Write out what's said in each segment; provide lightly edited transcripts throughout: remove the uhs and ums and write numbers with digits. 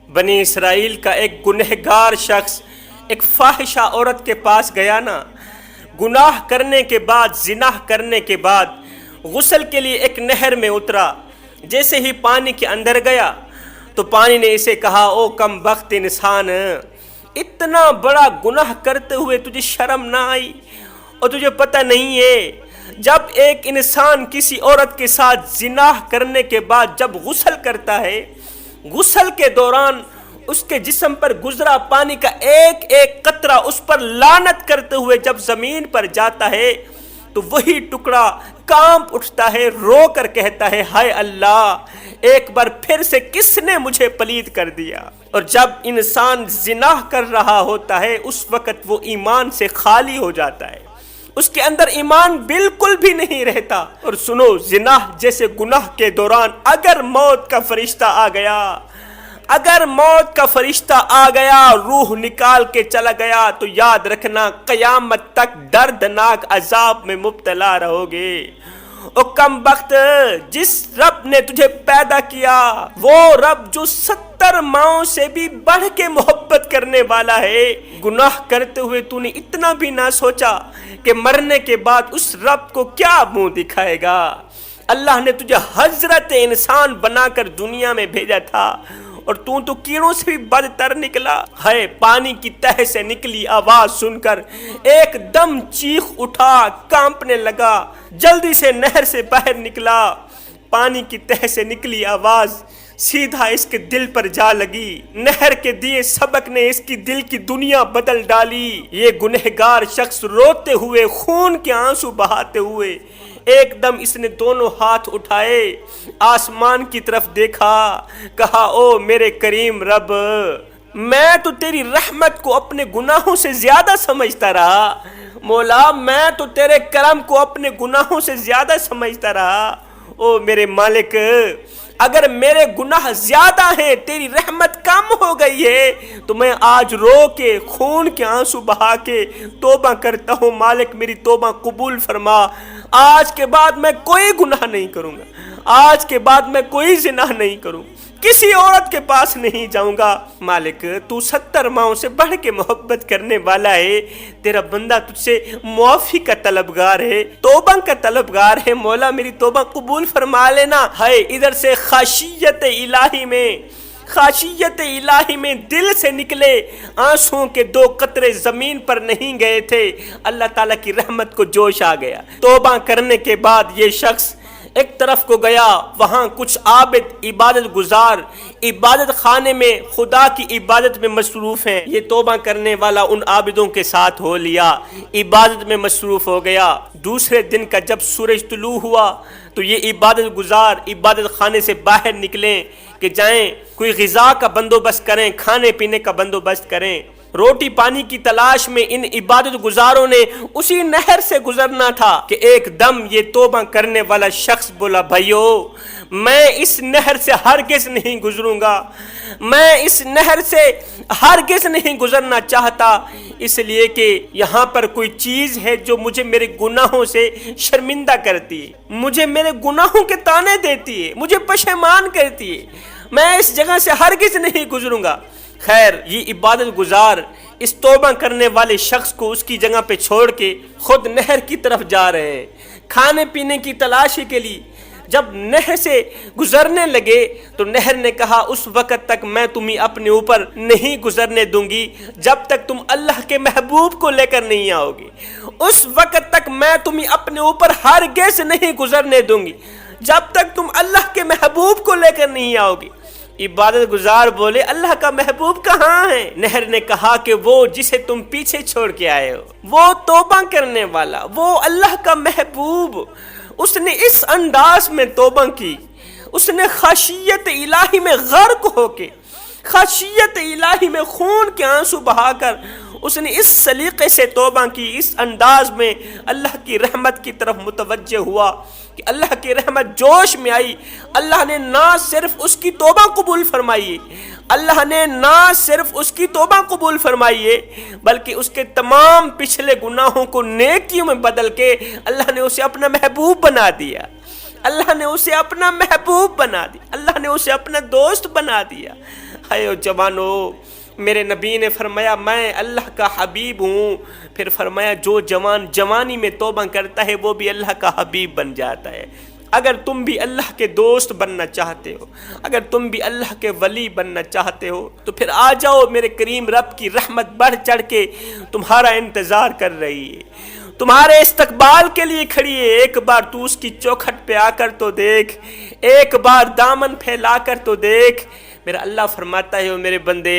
بنی اسرائیل کا ایک گنہگار شخص ایک فاحشہ عورت کے پاس گیا نا، گناہ کرنے کے بعد، زنا کرنے کے بعد غسل کے لیے ایک نہر میں اترا۔ جیسے ہی پانی کے اندر گیا تو پانی نے اسے کہا، او کم بخت انسان، اتنا بڑا گناہ کرتے ہوئے تجھے شرم نہ آئی؟ اور تجھے پتہ نہیں ہے جب ایک انسان کسی عورت کے ساتھ زنا کرنے کے بعد جب غسل کرتا ہے، غسل کے دوران اس کے جسم پر گزرا پانی کا ایک ایک قطرہ اس پر لعنت کرتے ہوئے جب زمین پر جاتا ہے تو وہی ٹکڑا کانپ اٹھتا ہے، رو کر کہتا ہے، ہائے اللہ، ایک بار پھر سے کس نے مجھے پلید کر دیا۔ اور جب انسان زنا کر رہا ہوتا ہے اس وقت وہ ایمان سے خالی ہو جاتا ہے، اس کے اندر ایمان بالکل بھی نہیں رہتا۔ اور سنو، زنا جیسے گناہ کے دوران اگر موت کا فرشتہ آ گیا، اگر موت کا فرشتہ آ گیا، روح نکال کے چلا گیا، تو یاد رکھنا قیامت تک دردناک عذاب میں مبتلا رہو گے۔ او کم بخت، جس رب نے تجھے پیدا کیا، وہ رب جو 70 ماؤں سے بھی بڑھ کے محبت کرنے والا ہے، گناہ کرتے ہوئے تو نے اتنا بھی نہ سوچا کہ مرنے کے بعد اس رب کو کیا منہ دکھائے گا؟ اللہ نے تجھے حضرت انسان بنا کر دنیا میں بھیجا تھا اور تو کیڑوں سے بھی بدتر نکلا۔ ہے پانی کی تہ سے نکلی آواز سن کر ایک دم چیخ اٹھا، کانپنے لگا، جلدی سے نہر سے باہر نکلا۔ پانی کی تہ سے نکلی آواز سیدھا اس کے دل پر جا لگی، نہر کے دیے سبق نے اس کی دل کی دنیا بدل ڈالی۔ یہ گنہگار شخص روتے ہوئے، خون کے آنسو بہاتے ہوئے، ایک دم اس نے دونوں ہاتھ اٹھائے، آسمان کی طرف دیکھا، کہا، او میرے کریم رب، میں تو تیری رحمت کو اپنے گناہوں سے زیادہ سمجھتا رہا، مولا میں تو تیرے کرم کو اپنے گناہوں سے زیادہ سمجھتا رہا۔ او میرے مالک، اگر میرے گناہ زیادہ ہیں، تیری رحمت کم ہو گئی ہے، تو میں آج رو کے، خون کے آنسو بہا کے توبہ کرتا ہوں، مالک میری توبہ قبول فرما۔ آج کے بعد میں کوئی گناہ نہیں کروں گا، آج کے بعد میں کوئی زنا نہیں کروں، کسی عورت کے پاس نہیں جاؤں گا۔ مالک تو 70 ماؤں سے بڑھ کے محبت کرنے والا ہے، تیرا بندہ تجھ سے معافی کا طلبگار ہے، توبہ کا طلبگار ہے، مولا میری توبہ قبول فرما لینا۔ ہے ادھر سے خشیت الہی میں دل سے نکلے آنسوں کے 2 قطرے زمین پر نہیں گئے تھے، اللہ تعالیٰ کی رحمت کو جوش آ گیا۔ توبہ کرنے کے بعد یہ شخص ایک طرف کو گیا، وہاں کچھ عابد، عبادت گزار عبادت خانے میں خدا کی عبادت میں مصروف ہیں۔ یہ توبہ کرنے والا ان عابدوں کے ساتھ ہو لیا، عبادت میں مصروف ہو گیا۔ دوسرے دن کا جب سورج طلوع ہوا تو یہ عبادت گزار عبادت خانے سے باہر نکلیں کہ جائیں کوئی غذا کا بندوبست کریں، کھانے پینے کا بندوبست کریں۔ روٹی پانی کی تلاش میں ان عبادت گزاروں نے اسی نہر سے گزرنا تھا کہ ایک دم یہ توبہ کرنے والا شخص بولا، بھائیو میں اس نہر سے ہرگز نہیں گزروں گا، میں اس نہر سے ہرگز نہیں گزرنا چاہتا، اس لیے کہ یہاں پر کوئی چیز ہے جو مجھے میرے گناہوں سے شرمندہ کرتی ہے، مجھے میرے گناہوں کے تانے دیتی ہے، مجھے پشیمان کرتی ہے، میں اس جگہ سے ہرگز نہیں گزروں گا۔ خیر، یہ عبادت گزار اس توبہ کرنے والے شخص کو اس کی جگہ پہ چھوڑ کے خود نہر کی طرف جا رہے ہیں کھانے پینے کی تلاشی کے لیے۔ جب نہر سے گزرنے لگے تو نہر نے کہا، اس وقت تک میں تمہیں اپنے اوپر نہیں گزرنے دوں گی جب تک تم اللہ کے محبوب کو لے کر نہیں آؤ گی، اس وقت تک میں تمہیں اپنے اوپر ہرگز نہیں گزرنے دوں گی جب تک تم اللہ کے محبوب کو لے کر نہیں آؤ گی۔ عبادت گزار بولے، اللہ کا محبوب کہاں ہے؟ نہر نے کہا کہ وہ جسے تم پیچھے چھوڑ کے آئے ہو، وہ توبہ کرنے والا، وہ اللہ کا محبوب، اس نے اس انداز میں توبہ کی، اس نے خشیت الہی میں غرق ہو کے، خشیت الہی میں خون کے آنسو بہا کر اس نے اس سلیقے سے توبہ کی، اس انداز میں اللہ کی رحمت کی طرف متوجہ ہوا کہ اللہ کی رحمت جوش میں آئی۔ اللہ نے نہ صرف اس کی توبہ قبول فرمائی، اللہ نے نہ صرف اس کی توبہ قبول فرمائی ہے بلکہ اس کے تمام پچھلے گناہوں کو نیکیوں میں بدل کے اللہ نے اسے اپنا محبوب بنا دیا، اللہ نے اسے اپنا محبوب بنا دیا، اللہ نے اسے اپنا دوست بنا دیا۔ ہے جوانو، میرے نبی نے فرمایا میں اللہ کا حبیب ہوں، پھر فرمایا جو جوان جوانی میں توبہ کرتا ہے وہ بھی اللہ کا حبیب بن جاتا ہے۔ اگر تم بھی اللہ کے دوست بننا چاہتے ہو، اگر تم بھی اللہ کے ولی بننا چاہتے ہو تو پھر آ جاؤ، میرے کریم رب کی رحمت بڑھ چڑھ کے تمہارا انتظار کر رہی ہے، تمہارے استقبال کے لیے کھڑی ہے۔ ایک بار تو اس کی چوکھٹ پہ آ کر تو دیکھ، ایک بار دامن پھیلا کر تو دیکھ۔ میرا اللہ فرماتا ہے، میرے بندے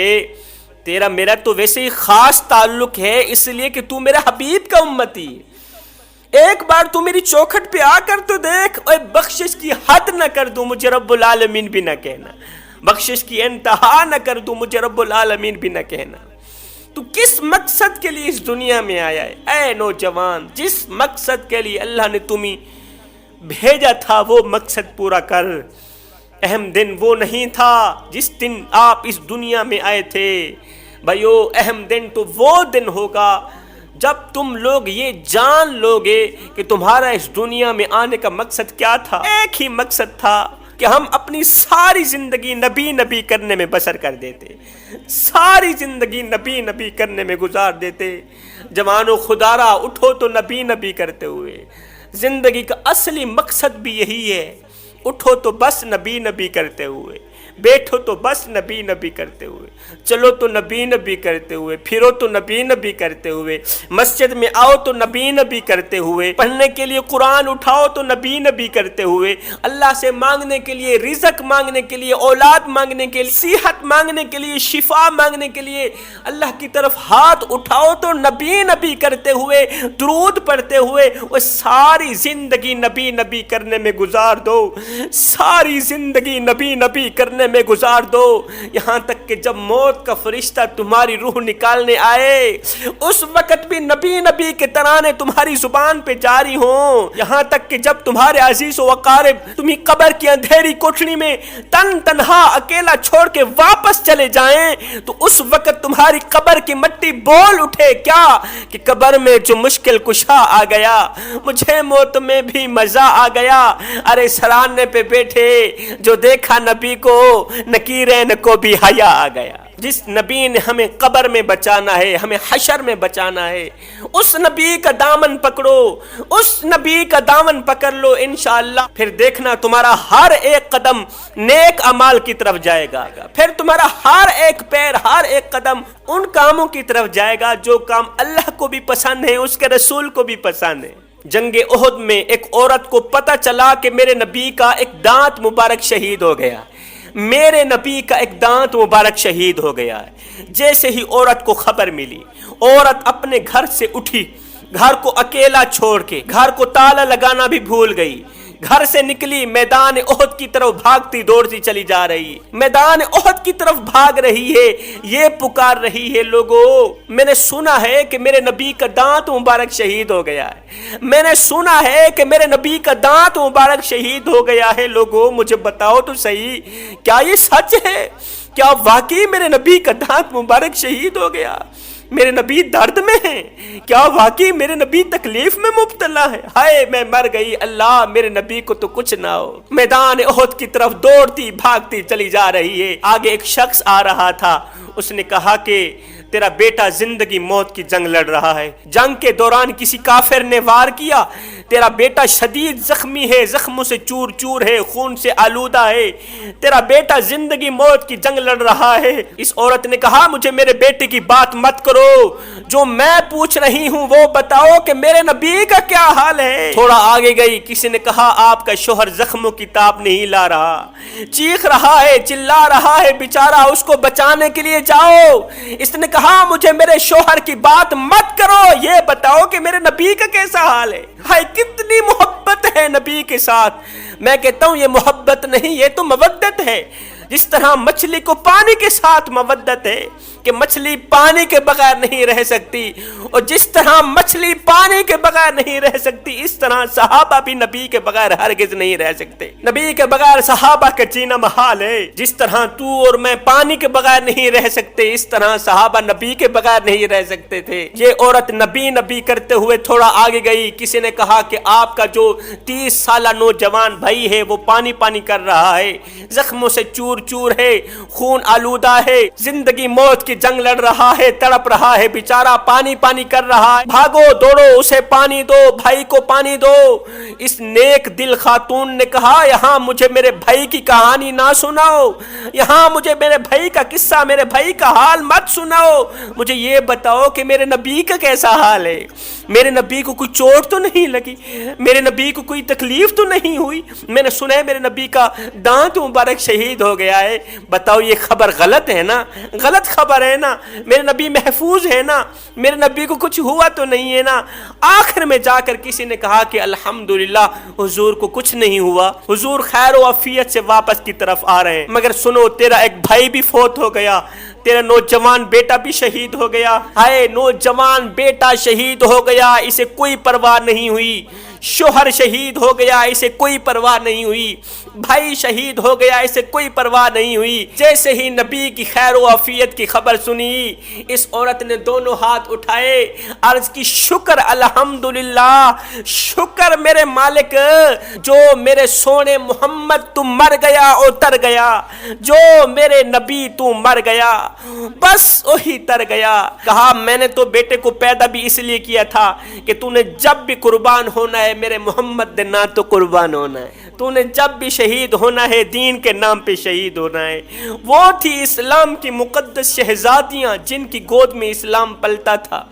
تیرا میرا تو ویسے ہی خاص تعلق ہے، اس لیے کہ تو میرے حبیب کا امتی ہے۔ ایک بار تو میری چوکھٹ پہ آ کر تو دیکھ، اے بخشش کی حد نہ کر دوں مجھے رب العالمین بھی نہ کہنا، بخشش کی انتہا نہ کر دوں مجھے رب العالمین بھی نہ کہنا۔ تو کس مقصد کے لیے اس دنیا میں آیا ہے اے نوجوان؟ جس مقصد کے لیے اللہ نے تمہیں بھیجا تھا وہ مقصد پورا کر۔ اہم دن وہ نہیں تھا جس دن آپ اس دنیا میں آئے تھے بھائیو، اہم دن تو وہ دن ہوگا جب تم لوگ یہ جان لوگے کہ تمہارا اس دنیا میں آنے کا مقصد کیا تھا۔ ایک ہی مقصد تھا کہ ہم اپنی ساری زندگی نبی نبی کرنے میں بسر کر دیتے، ساری زندگی نبی نبی کرنے میں گزار دیتے۔ جوانو خدارا اٹھو تو نبی نبی کرتے ہوئے، زندگی کا اصلی مقصد بھی یہی ہے، اٹھو تو بس نبی نبی کرتے ہوئے، بیٹھو تو بس نبی نبی کرتے ہوئے، چلو تو نبی نبی کرتے ہوئے، پھرو تو نبی نبی کرتے ہوئے، مسجد میں آؤ تو نبی نبی کرتے ہوئے، پڑھنے کے لیے قرآن اٹھاؤ تو نبی نبی کرتے ہوئے، اللہ سے مانگنے کے لیے، رزق مانگنے کے لیے، اولاد مانگنے کے لیے، صحت مانگنے کے لیے، شفا مانگنے کے لیے اللہ کی طرف ہاتھ اٹھاؤ تو نبی نبی کرتے ہوئے، درود پڑھتے ہوئے، وہ ساری زندگی نبی نبی کرنے میں گزار دو، ساری زندگی نبی نبی کرنے میں گزار دو، یہاں تک کہ جب موت کا فرشتہ تمہاری روح نکالنے آئے اس وقت بھی نبی نبی کے ترانے تمہاری زبان پہ جاری ہوں، یہاں تک کہ جب تمہارے عزیز و اقارب تمہیں قبر کی اندھیری کوٹھڑی میں تنہا اکیلا چھوڑ کے واپس چلے جائیں تو اس وقت تمہاری قبر کی مٹی بول اٹھے کیا کہ قبر میں جو مشکل کشا آ گیا، مجھے موت میں بھی مزہ آ گیا۔ ارے سرانے پہ بیٹھے جو دیکھا نبی کو، نکیرین کو بھی حیا آ گیا۔ جس نبی نے ہمیں قبر میں بچانا ہے، ہمیں حشر میں بچانا ہے، اس نبی کا دامن پکڑو، اس نبی کا دامن پکڑ لو، انشاءاللہ پھر دیکھنا تمہارا ہر ایک قدم نیک اعمال کی طرف جائے گا، پھر تمہارا ہر ایک پیر، ہر ایک قدم ان کاموں کی طرف جائے گا جو کام اللہ کو بھی پسند ہے، اس کے رسول کو بھی پسند ہے۔ جنگ احد میں ایک عورت کو پتہ چلا کہ میرے نبی کا ایک دانت مبارک شہید ہو گیا، میرے نبی کا ایک دانت مبارک شہید ہو گیا ہے۔ جیسے ہی عورت کو خبر ملی، عورت اپنے گھر سے اٹھی، گھر کو اکیلا چھوڑ کے، گھر کو تالا لگانا بھی بھول گئی، گھر سے نکلی، میدان احد کی طرف بھاگتی دوڑتی چلی جا رہی، میدان احد کی طرف بھاگ رہی ہے، یہ پکار رہی ہے، لوگو میں نے سنا ہے کہ میرے نبی کا دانت مبارک شہید ہو گیا ہے، میں نے سنا ہے کہ میرے نبی کا دانت مبارک شہید ہو گیا ہے، لوگو مجھے بتاؤ تو صحیح، کیا یہ سچ ہے؟ کیا واقعی میرے نبی کا دانت مبارک شہید ہو گیا؟ میرے نبی درد میں ہیں؟ کیا واقعی میرے نبی تکلیف میں مبتلا ہے؟ ہائے میں مر گئی، اللہ میرے نبی کو تو کچھ نہ ہو۔ میدان احد کی طرف دوڑتی بھاگتی چلی جا رہی ہے، آگے ایک شخص آ رہا تھا، اس نے کہا کہ تیرا بیٹا زندگی موت کی جنگ لڑ رہا ہے، جنگ کے دوران کسی کافر نے وار کیا، تیرا بیٹا شدید زخمی ہے، زخموں سے چور چور ہے، خون سے آلودہ ہے، تیرا بیٹا زندگی موت کی جنگ لڑ رہا ہے۔ اس عورت نے کہا مجھے میرے بیٹے کی بات مت کرو، جو میں پوچھ رہی ہوں وہ بتاؤ کہ میرے نبی کا کیا حال ہے۔ تھوڑا آگے گئی، کسی نے کہا آپ کا شوہر زخموں کی تاب نہیں لا رہا، چیخ رہا ہے، چلا رہا ہے بیچارہ، اس کو بچانے کے لیے جاؤ۔ اس نے کہا مجھے میرے شوہر کی بات مت کرو، یہ بتاؤ کہ میرے نبی کا کیسا حال ہے۔ ہائے کتنی محبت ہے نبی کے ساتھ، میں کہتا ہوں یہ محبت نہیں، یہ تو مودت ہے۔ جس طرح مچھلی کو پانی کے ساتھ مودت ہے کہ مچھلی پانی کے بغیر نہیں رہ سکتی، اور جس طرح مچھلی پانی کے بغیر نہیں رہ سکتی، اس طرح صحابہ بھی نبی کے بغیر ہرگز نہیں رہ سکتے۔ نبی کے بغیر صحابہ کا جینا محال ہے، جس طرح تو اور میں پانی کے بغیر نہیں رہ سکتے، اس طرح صحابہ نبی کے بغیر نہیں رہ سکتے تھے۔ یہ عورت نبی نبی کرتے ہوئے تھوڑا آگے گئی، کسی نے کہا کہ آپ کا جو 30 سالہ نوجوان بھائی ہے وہ پانی پانی کر رہا ہے، زخموں سے چور چور چور ہے، خون آلودہ ہے، زندگی موت کی جنگ لڑ رہا ہے، تڑپ رہا ہے بیچارہ، پانی پانی کر رہا ہے، بھاگو دوڑو اسے پانی دو، بھائی کو پانی دو۔ اس نیک دل خاتون نے کہا یہاں مجھے میرے بھائی کی کہانی نہ سناؤ، یہاں مجھے میرے بھائی کا قصہ، میرے بھائی کا حال مت سناؤ، مجھے یہ بتاؤ کہ میرے نبی کا کیسا حال ہے، میرے نبی کو کوئی چوٹ تو نہیں لگی، میرے نبی کو کوئی تکلیف تو نہیں ہوئی، میں نے سنا ہے میرے نبی کا دانت مبارک شہید ہو گیا ہے، بتاؤ یہ خبر غلط ہے نا، غلط خبر ہے نا، میرے نبی محفوظ ہے نا، میرے نبی کو کچھ ہوا تو نہیں ہے نا۔ آخر میں جا کر کسی نے کہا کہ الحمدللہ حضور کو کچھ نہیں ہوا، حضور خیر و عافیت سے واپس کی طرف آ رہے ہیں، مگر سنو تیرا ایک بھائی بھی فوت ہو گیا، تیرا نوجوان بیٹا بھی شہید ہو گیا، ہائے نوجوان بیٹا شہید ہو گیا، اسے کوئی پرواہ نہیں ہوئی، شوہر شہید ہو گیا، اسے کوئی پرواہ نہیں ہوئی، بھائی شہید ہو گیا، اسے کوئی پرواہ نہیں ہوئی۔ جیسے ہی نبی کی خیر و عافیت کی خبر سنی، اس عورت نے دونوں ہاتھ اٹھائے، عرض کی شکر الحمدللہ، شکر میرے مالک، جو میرے سونے محمد تو مر گیا اتر گیا، جو میرے نبی تو مر گیا بس وہی تر گیا۔ کہا میں نے تو بیٹے کو پیدا بھی اس لیے کیا تھا کہ تو نے جب بھی قربان ہونا ہے میرے محمد دے نام تو قربان ہونا ہے، تو نے جب بھی شہید ہونا ہے دین کے نام پہ شہید ہونا ہے۔ وہ تھی اسلام کی مقدس شہزادیاں جن کی گود میں اسلام پلتا تھا،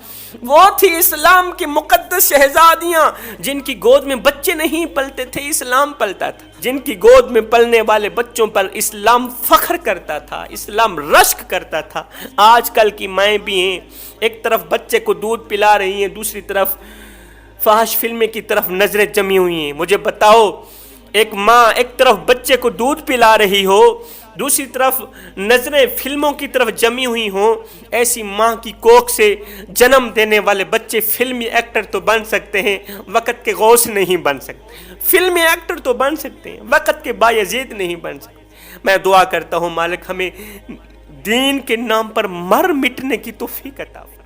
وہ تھی اسلام کی مقدس شہزادیاں جن کی گود میں بچے نہیں پلتے تھے، اسلام پلتا تھا، جن کی گود میں پلنے والے بچوں پر اسلام فخر کرتا تھا، اسلام رشک کرتا تھا۔ آج کل کی مائیں بھی ہیں، ایک طرف بچے کو دودھ پلا رہی ہیں، دوسری طرف فحش فلمیں کی طرف نظریں جمی ہوئی ہیں۔ مجھے بتاؤ ایک ماں ایک طرف بچے کو دودھ پلا رہی ہو، دوسری طرف نظریں فلموں کی طرف جمی ہوئی ہوں، ایسی ماں کی کوکھ سے جنم دینے والے بچے فلمی ایکٹر تو بن سکتے ہیں، وقت کے غوث نہیں بن سکتے، فلمی ایکٹر تو بن سکتے ہیں، وقت کے بایزید نہیں بن سکتے۔ میں دعا کرتا ہوں مالک ہمیں دین کے نام پر مر مٹنے کی توفیق عطا فرمائے۔